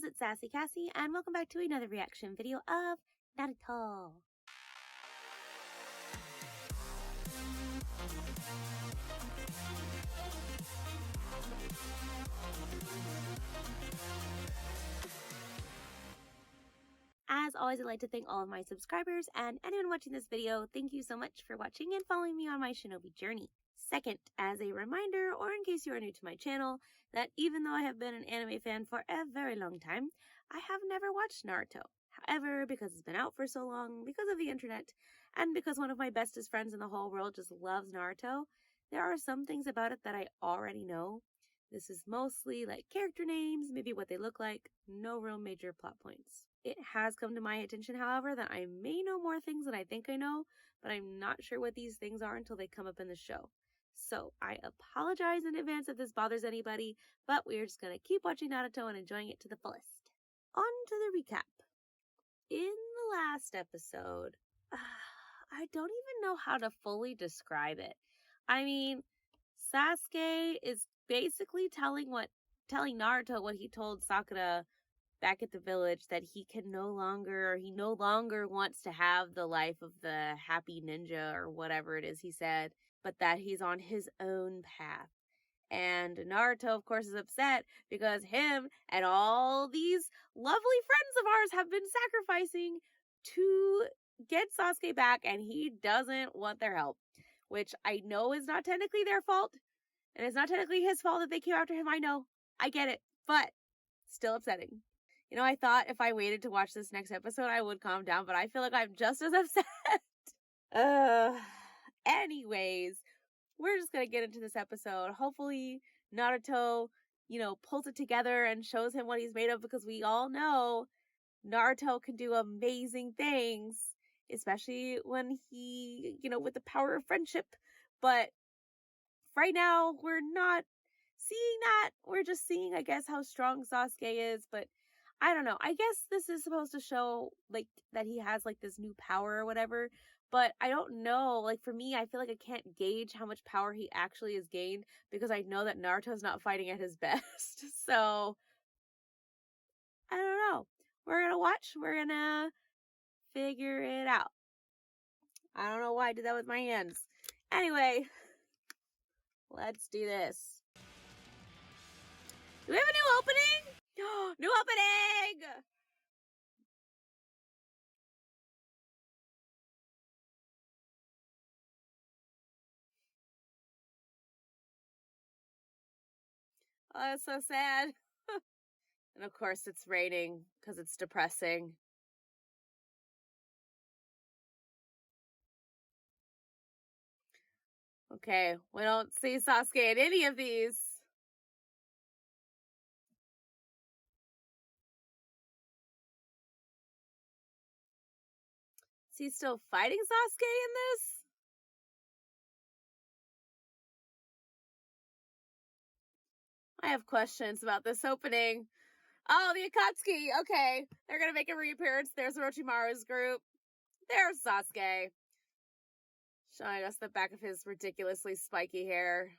How's it, Sassy Cassie? And welcome back to another reaction video of Naruto. As always, I'd like to thank all of my subscribers and anyone watching this video. Thank you so much for watching and following me on my shinobi journey. Second, as a reminder, or in case you are new to my channel, that even though I have been an anime fan for a very long time, I have never watched Naruto. However, because it's been out for so long, because of the internet, and because one of my bestest friends in the whole world just loves Naruto, there are some things about it that I already know. This is mostly like character names, maybe what they look like, no real major plot points. It has come to my attention, however, that I may know more things than I think I know, but I'm not sure what these things are until they come up in the show. So I apologize in advance if this bothers anybody, but we're just going to keep watching Naruto and enjoying it to the fullest. On to the recap. In the last episode, I don't even know how to fully describe it. I mean, Sasuke is basically telling Naruto what he told Sakura back at the village, that he no longer wants to have the life of the happy ninja or whatever it is he said, but that he's on his own path. And Naruto, of course, is upset because him and all these lovely friends of ours have been sacrificing to get Sasuke back, and he doesn't want their help, which I know is not technically their fault, and it's not technically his fault that they came after him. I know, I get it, but still upsetting. You know, I thought if I waited to watch this next episode, I would calm down, but I feel like I'm just as upset. Anyways, we're just gonna get into this episode. Hopefully, Naruto, pulls it together and shows him what he's made of, because we all know Naruto can do amazing things, especially when he, with the power of friendship. But right now, we're not seeing that. We're just seeing, I guess, how strong Sasuke is, but I don't know. I guess this is supposed to show, that he has, this new power or whatever. But I don't know. For me, I feel like I can't gauge how much power he actually has gained, because I know that Naruto's not fighting at his best. So, I don't know. We're gonna watch. We're gonna figure it out. I don't know why I did that with my hands. Anyway, let's do this. Do we have a new opening? New opening! Oh, that's so sad. And of course it's raining because it's depressing. Okay, we don't see Sasuke in any of these. Is he still fighting Sasuke in this? I have questions about this opening. Oh, the Akatsuki. Okay, they're gonna make a reappearance. There's Orochimaru's group. There's Sasuke, showing us the back of his ridiculously spiky hair.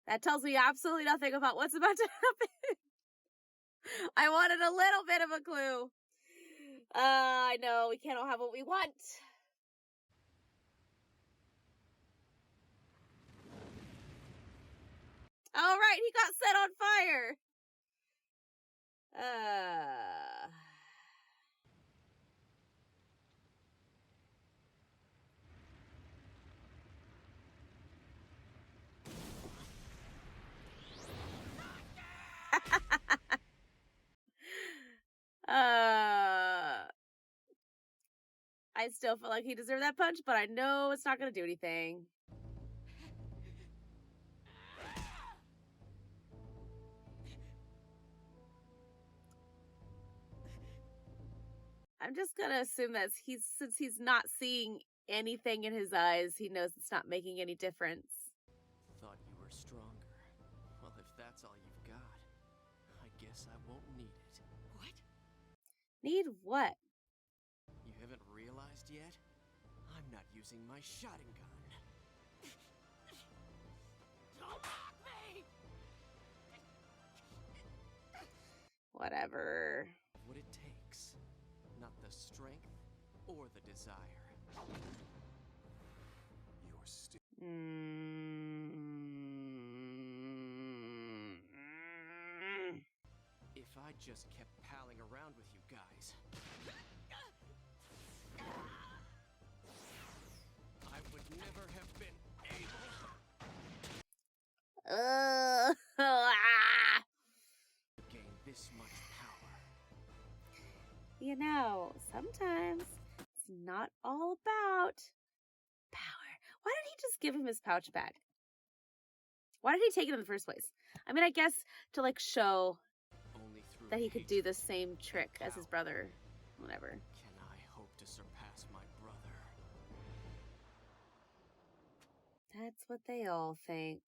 That tells me absolutely nothing about what's about to happen. I wanted a little bit of a clue. I know, we can't all have what we want. All right, he got set on fire. I still feel like he deserved that punch, but I know it's not going to do anything. I'm just going to assume that since he's not seeing anything in his eyes, he knows it's not making any difference. Thought you were stronger. Well, if that's all you've got, I guess I won't need it. What? Need what? You haven't realized yet? I'm not using my Sharingan. whatever. What it takes, not the strength or the desire. You're still. If I just kept palling around with you guys, I would never have been able to gain this much power. You know, sometimes it's not all about power. Why did he just give him his pouch back? Why did he take it in the first place? I mean, I guess to like show Only through that he could do the hatred same trick as his brother. Whatever. can I hope to surpass my brother. That's what they all think.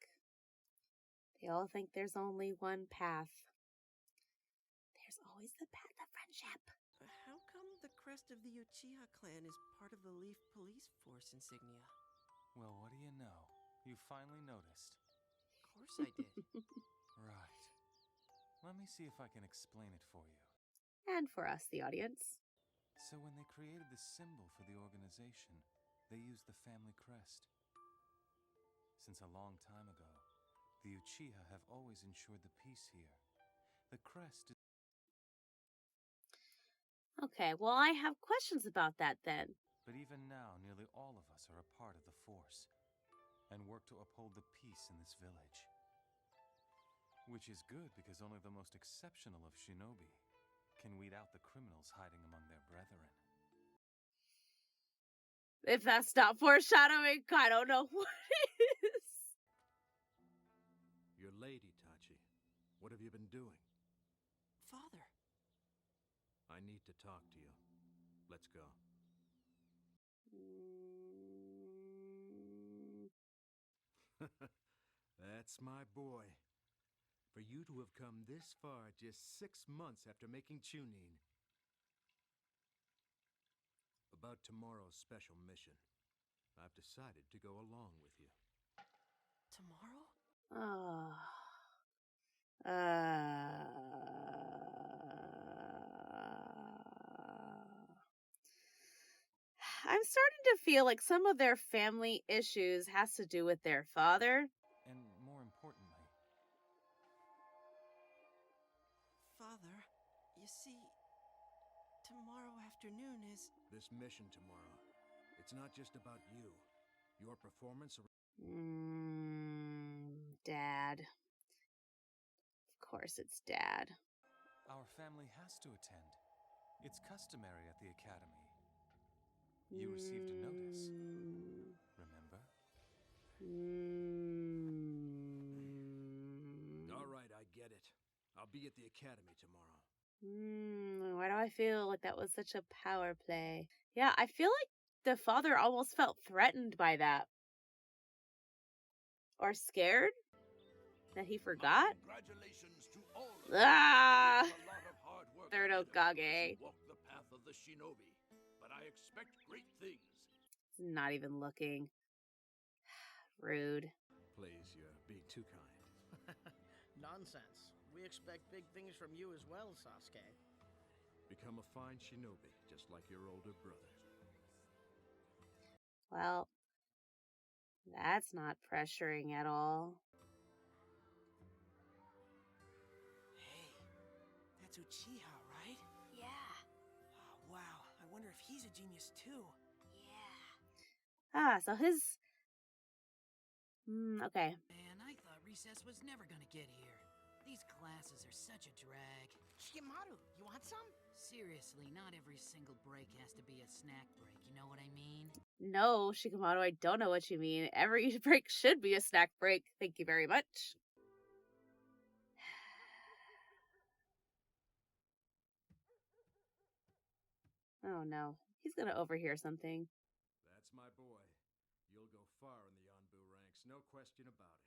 They all think there's only one path. There's always the path of friendship. How come the crest of the Uchiha clan is part of the Leaf Police Force insignia? Well, what do you know? You finally noticed. Of course I did. Right. Let me see if I can explain it for you. And for us, the audience. So when they created the symbol for the organization, they used the family crest. Since a long time ago, the Uchiha have always ensured the peace here. The crest is... Okay, well, I have questions about that then. But even now, nearly all of us are a part of the Force, and work to uphold the peace in this village. Which is good, because only the most exceptional of shinobi can weed out the criminals hiding among their brethren. If that's not foreshadowing, I don't know what is. You're late, Itachi. What have you been doing? Father. I need to talk to you. Let's go. That's my boy. For you to have come this far just 6 months after making Chunin. About tomorrow's special mission. I've decided to go along with you. Tomorrow? Oh. I'm starting to feel like some of their family issues has to do with their father. And more importantly, Father, you see, tomorrow afternoon is... This mission tomorrow, it's not just about you. Your performance... Dad. Of course it's Dad. our family has to attend. It's customary at the academy. You received a notice, remember? All right, I get it. I'll be at the academy tomorrow. Why do I feel like that was such a power play? Yeah, I feel like the father almost felt threatened by that. Or scared that he forgot? Congratulations to all of Ah! you. It's a lot of hard work Third ahead of you Hokage. as you walk the path of the shinobi, but I expect great things. Not even looking. Rude. Please, you're being too kind. Nonsense. We expect big things from you as well, Sasuke. Become a fine shinobi, just like your older brother. Well, that's not pressuring at all. Hey, that's Uchiha, right? Yeah, Oh, wow. I wonder if he's a genius too. yeah. So his... okay. Man, I thought recess was never gonna get here. These classes are such a drag. Shikamaru, you want some? Seriously, not every single break has to be a snack break, you know what I mean? No, Shikamaru, I don't know what you mean. Every break should be a snack break. Thank you very much. Oh no, he's gonna overhear something. That's my boy. You'll go far in the Yanbu ranks, no question about it.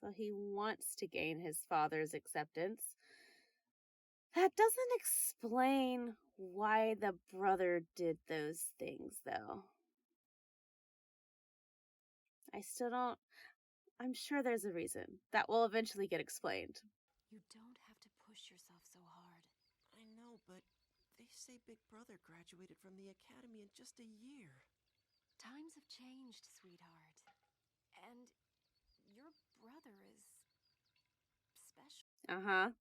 So he wants to gain his father's acceptance. That doesn't explain why the brother did those things, though. I still don't... I'm sure there's a reason that will eventually get explained. You don't have to push yourself so hard. I know, but they say Big Brother graduated from the academy in just a year. Times have changed, sweetheart. And your brother is special. Uh-huh.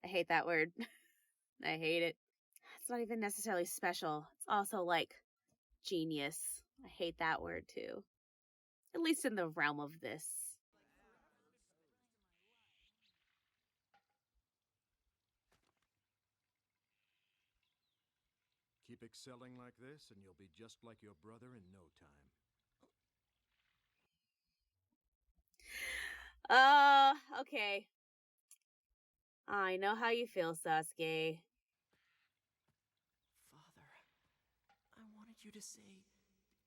I hate that word. I hate it. It's not even necessarily special. It's also like genius. I hate that word too. At least in the realm of this. Keep excelling like this, and you'll be just like your brother in no time. Okay. I know how you feel, Sasuke. Father, I wanted you to say,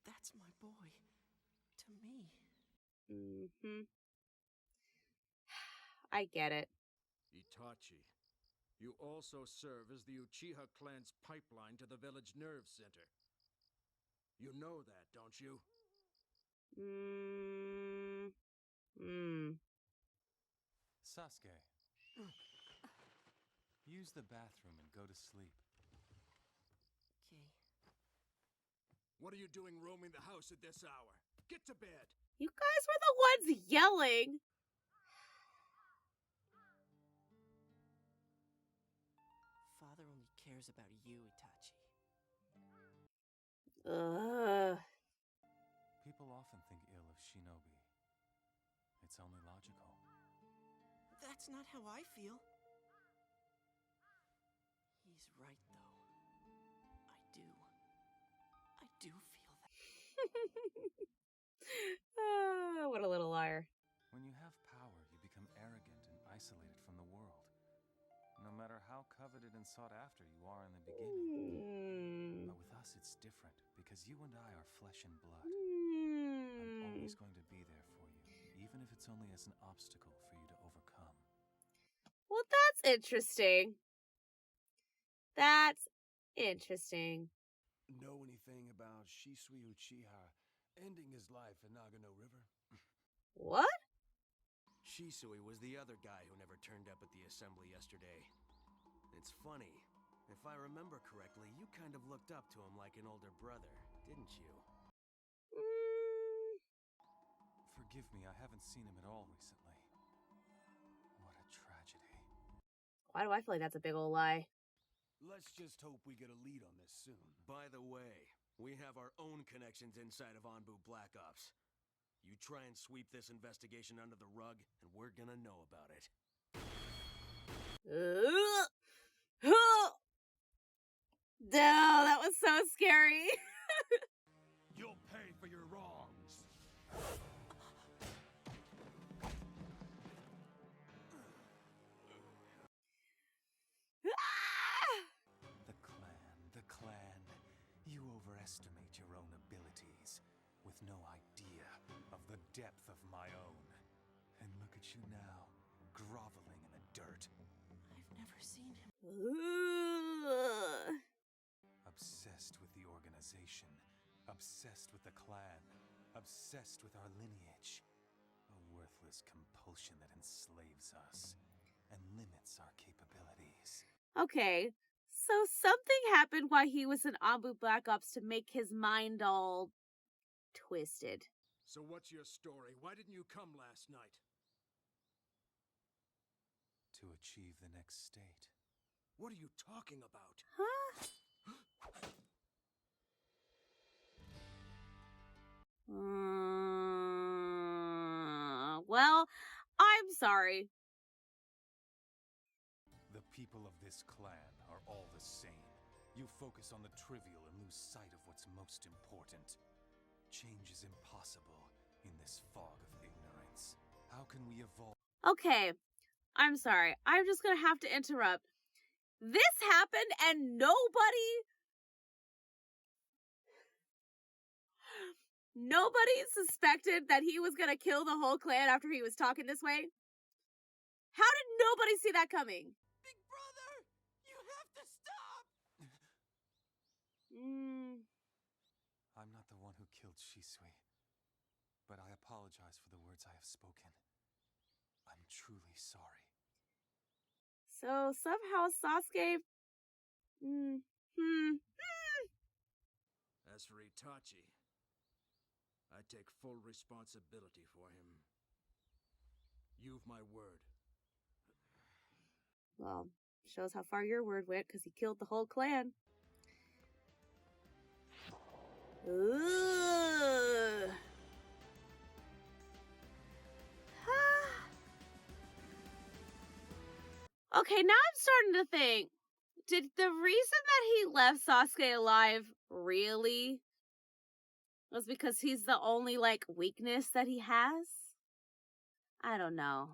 that's my boy, to me. Mm-hmm. I get it. Itachi, you also serve as the Uchiha clan's pipeline to the village nerve center. You know that, don't you? Sasuke, use the bathroom and go to sleep. Okay. What are you doing roaming the house at this hour? Get to bed! You guys were the ones yelling. Father only cares about you, Itachi. Ugh. People often think ill of Shinobi. It's only logical. That's not how I feel. He's right, though. I do feel that. What a little liar. When you have power, you become arrogant and isolated from the world. No matter how coveted and sought after you are in the beginning. But with us, it's different, because you and I are flesh and blood. I'm always going to be there for you, even if it's only as an obstacle for you to overcome. Well, that's interesting. That's interesting. Know anything about Shisui Uchiha ending his life in Nagano River? What? Shisui was the other guy who never turned up at the assembly yesterday. It's funny. If I remember correctly, you kind of looked up to him like an older brother, didn't you? Forgive me, I haven't seen him at all recently. What a tragedy. Why do I feel like that's a big old lie? Let's just hope we get a lead on this soon. By the way, we have our own connections inside of Anbu Black Ops. You try and sweep this investigation under the rug, and we're gonna know about it. No, that was so scary. You'll pay for your wrongs. The clan. You overestimate your own abilities, with no idea of the depth of my own. And look at you now, groveling in the dirt. I've never seen him. Obsessed with the organization, obsessed with the clan, obsessed with our lineage. A worthless compulsion that enslaves us and limits our capabilities. Okay, so something happened while he was in Anbu Black Ops to make his mind all twisted. So what's your story? Why didn't you come last night? To achieve the next state. What are you talking about? Huh? Well, I'm sorry. The people of this clan are all the same. You focus on the trivial and lose sight of what's most important. Change is impossible in this fog of ignorance. How can we evolve? Okay, I'm sorry. I'm just gonna have to interrupt. This happened and nobody suspected that he was gonna kill the whole clan after he was talking this way? How did nobody see that coming? Big Brother! You have to stop! I'm not the one who killed Shisui. but I apologize for the words I have spoken. I'm truly sorry. So somehow Sasuke... As for Itachi, I take full responsibility for him. You've my word. Well, shows how far your word went, because he killed the whole clan. Ooh. Okay, now I'm starting to think, did the reason that he left Sasuke alive really was because he's the only, like, weakness that he has? I don't know.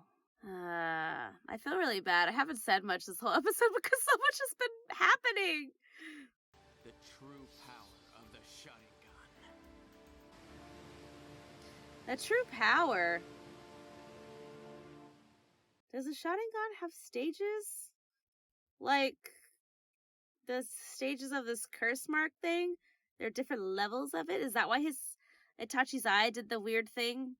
I feel really bad. I haven't said much this whole episode because so much has been happening. The true power of the Sharingan. The true power. Does the Sharingan have stages? Like, the stages of this curse mark thing? There are different levels of it? Is that why Itachi's eye did the weird thing?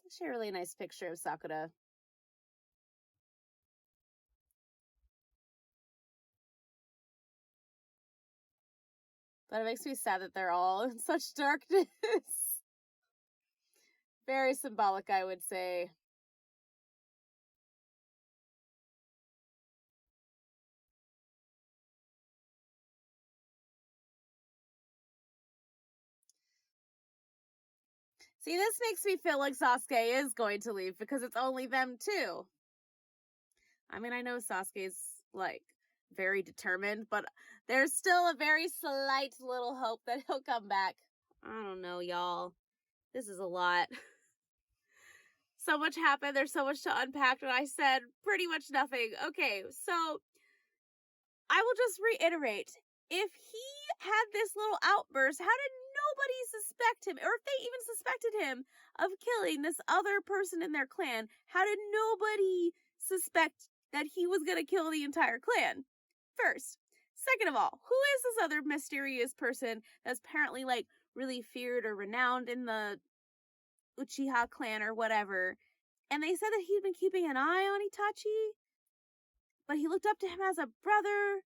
Actually, a really nice picture of Sakura. But it makes me sad that they're all in such darkness. Very symbolic, I would say. See, this makes me feel like Sasuke is going to leave because it's only them two. I mean, I know Sasuke's, like, very determined, but there's still a very slight little hope that he'll come back. I don't know, y'all. This is a lot. So much happened. There's so much to unpack, and I said pretty much nothing. Okay, so I will just reiterate. If he had this little outburst, how did nobody suspect him? Or if they even suspected him of killing this other person in their clan, how did nobody suspect that he was going to kill the entire clan? First. Second of all, who is this other mysterious person that's apparently, like, really feared or renowned in the Uchiha clan or whatever? And they said that he'd been keeping an eye on Itachi, but he looked up to him as a brother.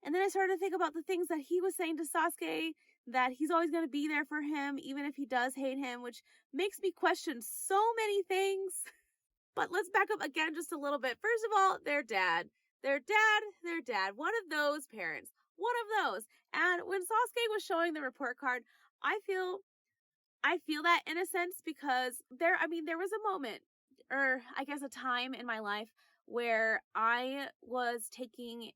And then I started to think about the things that he was saying to Sasuke, that he's always going to be there for him, even if he does hate him, which makes me question so many things. But let's back up again just a little bit. First of all, their dad. Their dad. One of those parents. One of those. And when Sasuke was showing the report card, I feel that in a sense because there was a moment, or I guess a time in my life where I was taking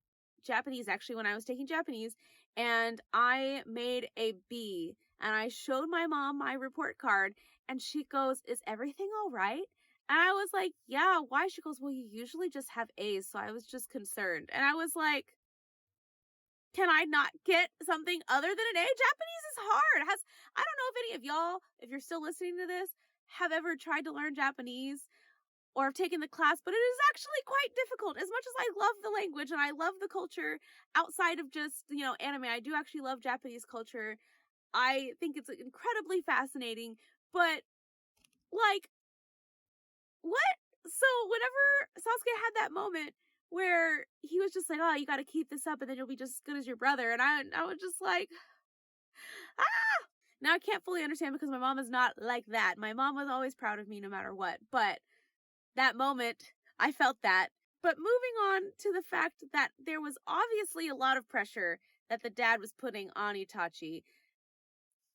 Japanese, actually when I was taking Japanese, and I made a B, and I showed my mom my report card, and she goes, "Is everything all right?" And I was like, "Yeah, why?" She goes, "Well, you usually just have A's, so I was just concerned." And I was like, can I not get something other than an A? Japanese is hard. I don't know if any of y'all, if you're still listening to this, have ever tried to learn Japanese or have taken the class, but it is actually quite difficult. As much as I love the language and I love the culture outside of just, anime, I do actually love Japanese culture. I think it's incredibly fascinating, but, like, what? So whenever Sasuke had that moment where he was just like, "Oh, you got to keep this up and then you'll be just as good as your brother," and I was just like, ah! Now I can't fully understand because my mom is not like that. My mom was always proud of me no matter what, but that moment, I felt that. But moving on to the fact that there was obviously a lot of pressure that the dad was putting on Itachi.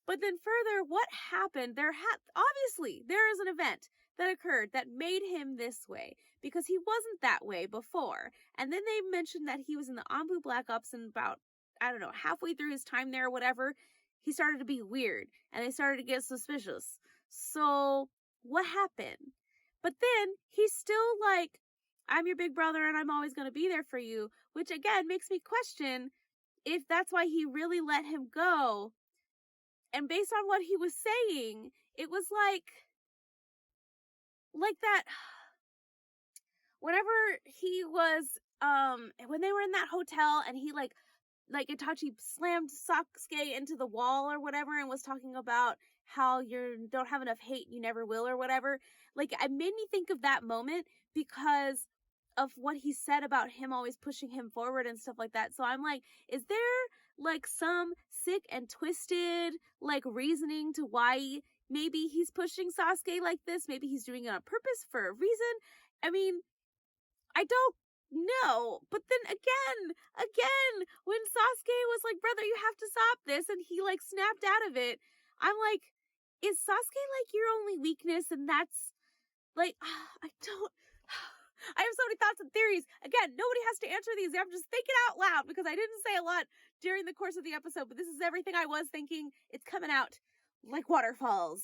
But then further, what happened? Obviously, there is an event that occurred that made him this way, because he wasn't that way before. And then they mentioned that he was in the Anbu Black Ops, and about, I don't know, halfway through his time there or whatever, he started to be weird, and they started to get suspicious. So, what happened? But then, he's still like, "I'm your big brother, and I'm always going to be there for you," which again makes me question if that's why he really let him go. And based on what he was saying, it was like that, whenever he was, when they were in that hotel and he like Itachi slammed Sasuke into the wall or whatever and was talking about how you don't have enough hate, you never will or whatever. Like, it made me think of that moment because of what he said about him always pushing him forward and stuff like that. So I'm like, is there like some sick and twisted like reasoning to why maybe he's pushing Sasuke like this? Maybe he's doing it on purpose for a reason. I mean, I don't know. But then again, when Sasuke was like, brother, you have to stop this, and he like snapped out of it, I'm like, is Sasuke like your only weakness? And that's like, I don't. I have so many thoughts and theories. Again, nobody has to answer these. I'm just thinking out loud because I didn't say a lot during the course of the episode, but this is everything I was thinking. It's coming out like waterfalls.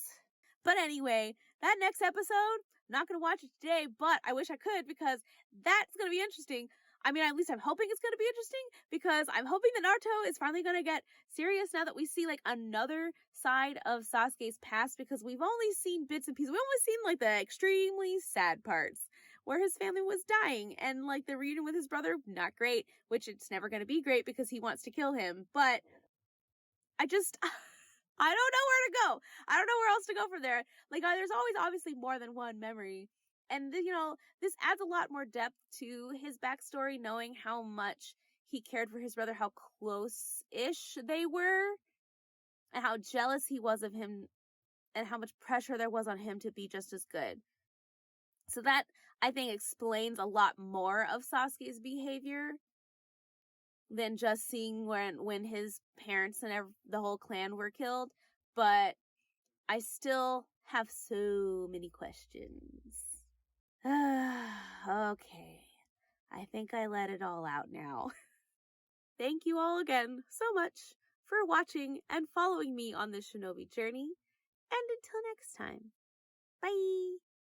But anyway, that next episode, I'm not going to watch it today, but I wish I could because that's going to be interesting. I mean, at least I'm hoping it's going to be interesting because I'm hoping that Naruto is finally going to get serious now that we see like another side of Sasuke's past, because we've only seen bits and pieces. We've only seen like the extremely sad parts where his family was dying and like the reunion with his brother, not great, which it's never going to be great because he wants to kill him. But I just, I don't know where to go. I don't know where else to go from there. Like, there's always obviously more than one memory. And, you know, this adds a lot more depth to his backstory, knowing how much he cared for his brother, how close-ish they were, and how jealous he was of him, and how much pressure there was on him to be just as good. So that, I think, explains a lot more of Sasuke's behavior than just seeing when his parents and the whole clan were killed. But I still have so many questions. Okay. I think I let it all out now. Thank you all again so much for watching and following me on this Shinobi journey. And until next time, bye!